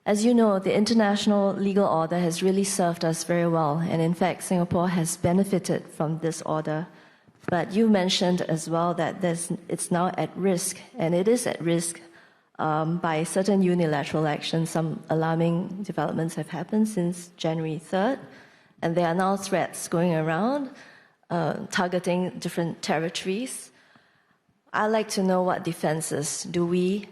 As you know, the international legal order has really served us very well, and in fact, Singapore has benefited from this order. But you mentioned as well that it's now at risk, and it is at risk by certain unilateral actions. Some alarming developments have happened since January 3rd, and there are now threats going around targeting different territories. I'd like to know what defenses do we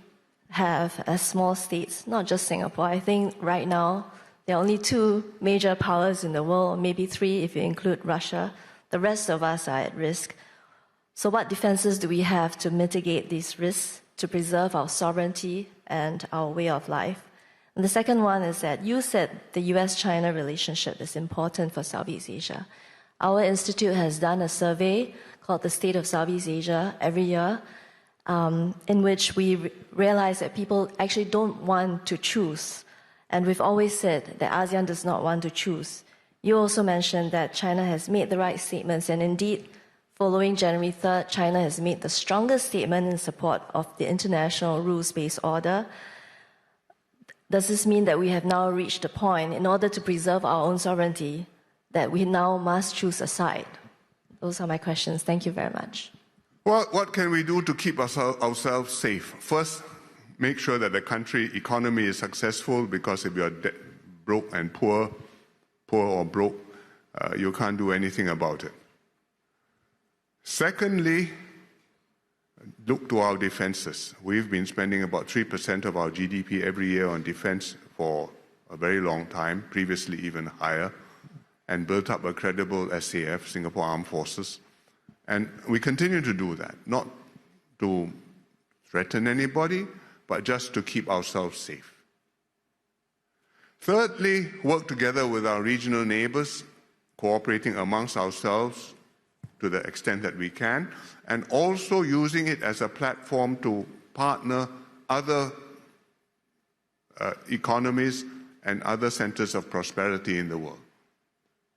have as small states, not just Singapore. I think right now there are only 2 major powers in the world, maybe 3 if you include Russia. The rest of us are at risk. So what defenses do we have to mitigate these risks, to preserve our sovereignty and our way of life? And the second one is that you said the US-China relationship is important for Southeast Asia. Our institute has done a survey called the State of Southeast Asia every year, in which we realize that people actually don't want to choose. And we've always said that ASEAN does not want to choose. You also mentioned that China has made the right statements, and indeed, following January 3rd, China has made the strongest statement in support of the international rules-based order. Does this mean that we have now reached a point, in order to preserve our own sovereignty, that we now must choose a side? Those are my questions. Thank you very much. Well, what can we do to keep ourselves safe? First, make sure that the country economy is successful, because if you're broke and poor or broke, you can't do anything about it. Secondly, look to our defenses. We've been spending about 3% of our GDP every year on defense for a very long time, previously even higher, and built up a credible SAF, Singapore Armed Forces. And we continue to do that, not to threaten anybody, but just to keep ourselves safe. Thirdly, work together with our regional neighbors, cooperating amongst ourselves to the extent that we can, and also using it as a platform to partner other economies and other centers of prosperity in the world.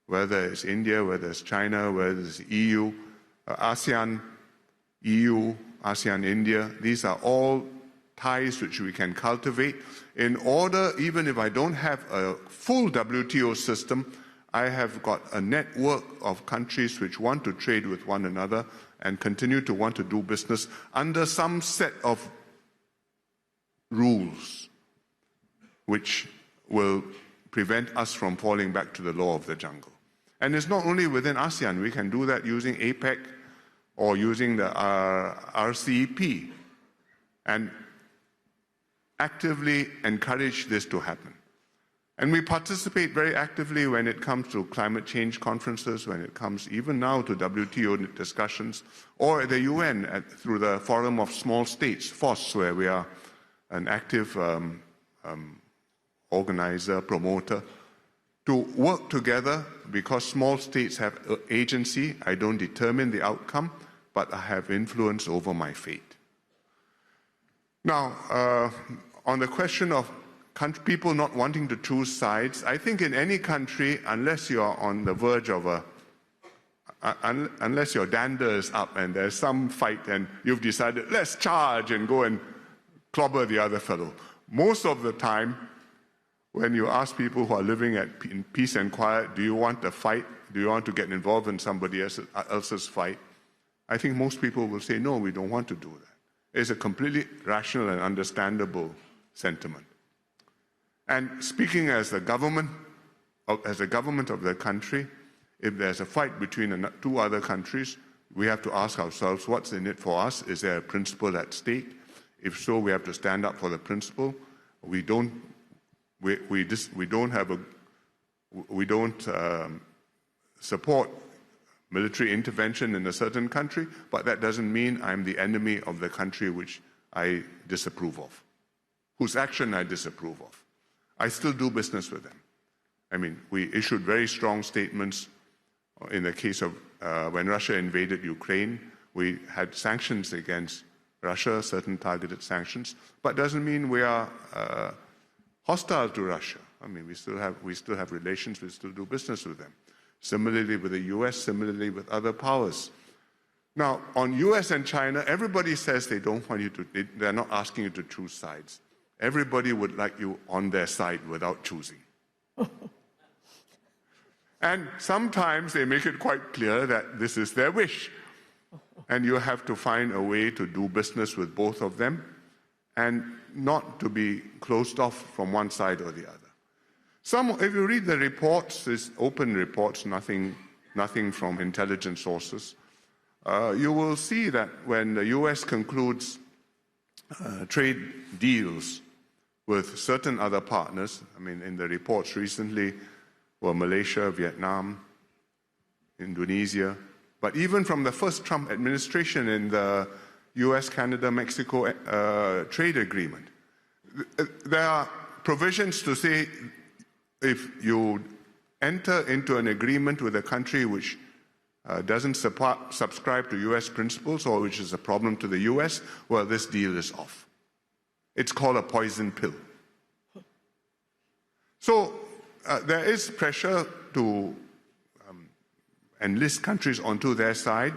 Whether it's India, whether it's China, whether it's EU, ASEAN, EU, ASEAN, India, these are all ties which we can cultivate in order, even if I don't have a full WTO system, I have got a network of countries which want to trade with one another and continue to want to do business under some set of rules which will prevent us from falling back to the law of the jungle. And it's not only within ASEAN. We can do that using APEC or using the RCEP and actively encourage this to happen. And we participate very actively when it comes to climate change conferences, when it comes even now to WTO discussions, or at the UN through the Forum of Small States, FOSS, where we are an active organizer, promoter, to work together, because small states have agency. I don't determine the outcome, but I have influence over my fate. Now, on the question of people not wanting to choose sides, I think in any country, unless you are on the verge of unless your dander is up and there's some fight and you've decided, let's charge and go and clobber the other fellow. Most of the time, when you ask people who are living in peace and quiet, do you want a fight? Do you want to get involved in somebody else's fight? I think most people will say, no, we don't want to do that. It's a completely rational and understandable sentiment. And speaking as a government of the country, if there's a fight between 2 other countries, we have to ask ourselves, what's in it for us? Is there a principle at stake? If so, we have to stand up for the principle. We don't support military intervention in a certain country, but that doesn't mean I'm the enemy of the country which I disapprove of, whose action I disapprove of. I still do business with them. I mean, we issued very strong statements in the case of when Russia invaded Ukraine. We had sanctions against Russia, certain targeted sanctions, but doesn't mean we are hostile to Russia. I mean, we still have relations, we still do business with them. Similarly with the US, similarly with other powers. Now, on US and China, everybody says they don't want you to, they're not asking you to choose sides. everybody would like you on their side without choosing. And sometimes they make it quite clear that this is their wish. And you have to find a way to do business with both of them and not to be closed off from one side or the other. If you read the reports, these open reports, nothing from intelligence sources, you will see that when the US concludes trade deals with certain other partners, I mean, in the reports recently were Malaysia, Vietnam, Indonesia, but even from the first Trump administration in the US-Canada-Mexico trade agreement, there are provisions to say if you enter into an agreement with a country which doesn't subscribe to US principles or which is a problem to the US, well, this deal is off. It's called a poison pill. So there is pressure to enlist countries onto their side.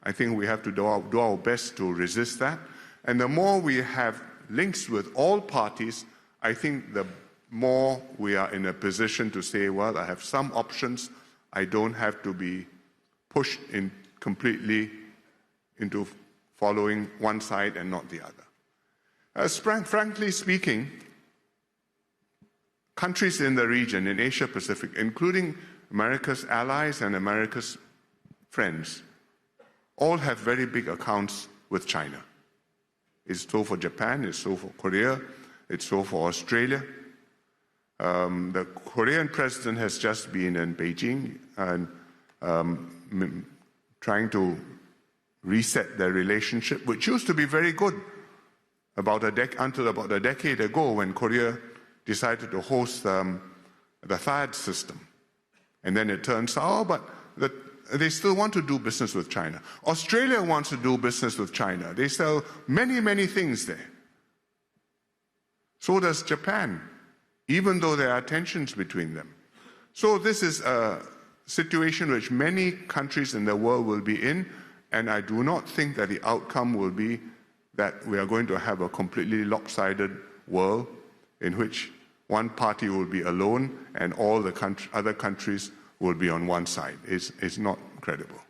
I think we have to do our best to resist that. And the more we have links with all parties, I think the more we are in a position to say, well, I have some options. I don't have to be pushed in completely into following one side and not the other. Frankly speaking, countries in the region, in Asia Pacific, including America's allies and America's friends, all have very big accounts with China. It's so for Japan, it's so for Korea, it's so for Australia. The Korean president has just been in Beijing and trying to reset their relationship, which used to be very good until about a decade ago when Korea decided to host the THAAD system. And then it turns out, but they still want to do business with China. Australia wants to do business with China. They sell many, many things there. So does Japan, even though there are tensions between them. So this is a situation which many countries in the world will be in, and I do not think that the outcome will be that we are going to have a completely lopsided world in which one party will be alone and all the other countries will be on one side. It's not credible.